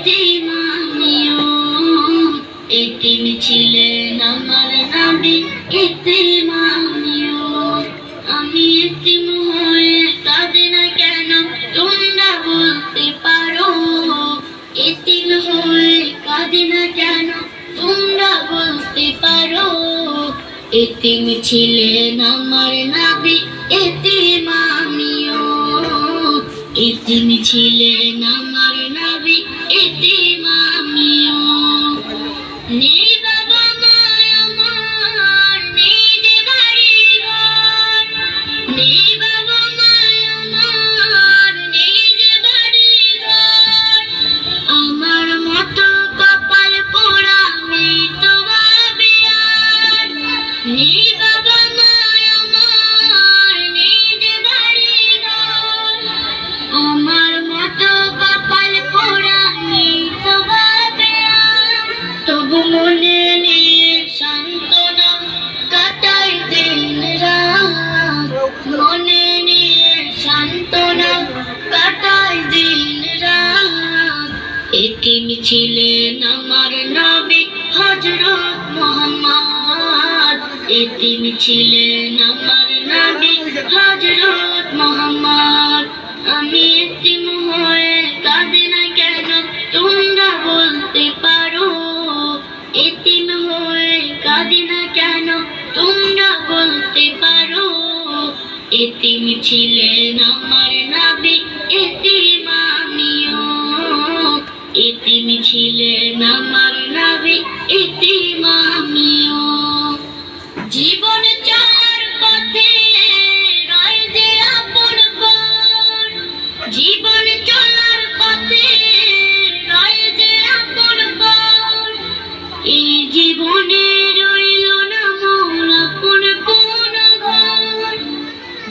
এতিম আমিও, এতিম ছিলেন আমার নবী, এতিম আমিও। আমি এতিম হয়ে কাঁদি না কেন তোমরা বলতে পারো, এতিম হয়ে কাঁদি না কেন তোমরা বলতে পারো। এতিম ছিলেন আমার নবী, এতিম আমিও, এতিম ছিলেন আমার নবী, এতিম আমিও। নেই বাবা মা আমার, নেই যে বাড়ি ঘর, নেই বাবা মা আমার, নেই যে বাড়ি ঘর। আমার মতো কপাল পোড়া মেয়ে তো ভাবে আর, নেই বাবা মা আমার, নেই যে বাড়ি ঘর। আমার মতো কপাল পোড়া মেয়ে তো ভাবে আর, তবু মনে নিয়ে সান্ত্বনা কাটাই দিন রাত, মনে নিয়ে সান্ত্বনা কাটাই দিন রাত। এতিম ছিলেন আমার নবী হযরত মুহাম্মদ, এতিম ছিলেন আমার নবী হযরত মুহাম্মদ। আমি এতিম হয়ে কাঁদি না কেন তোমরা বলতে পারো, এতিম হয়ে কাঁদি না কেন তোমরা বলতে পারো। এতিম ছিলেন আমার নবী, এতিম আমিও, এতিম ছিলেন আমার নবী, এতিম আমিও। জীবন চলার পথে রয় যে আপন পর, জীবন চলার পথে রয় যে আপন পর। এই জীবনে রইল না মোর আপন কোন ঘর,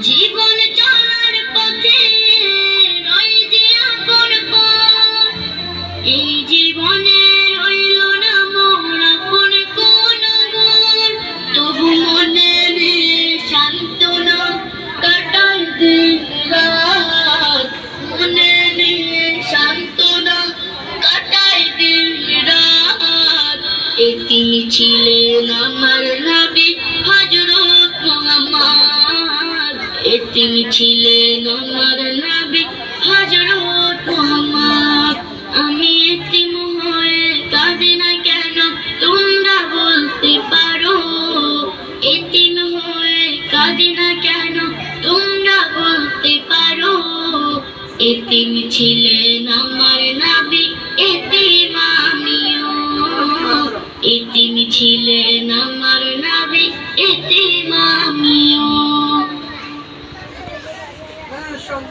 জীবন চলার পথে রয় যে আপন পর। এই জীবনে রইল না মোর আপন কোন ঘর, তবু মনে নিয়ে সান্ত্বনা কাটাই দিন রাত, মনে নিয়ে সান্ত্বনা কাটাই দিন রাত। এতিম ছিলেন আমার নবী হযরত মুহাম্মদ, এতিম ছিলেন আমার নবী হযরত মুহাম্মদ। আমি এতিম হয়ে কাঁদি না কেন তোমরা বলতে পারো, এতিম হয়ে কাঁদি না কেন তোমরা বলতে পারো। এতিম ছিলেন আমার নবী, এতিম আমিও, এতিম ছিলেন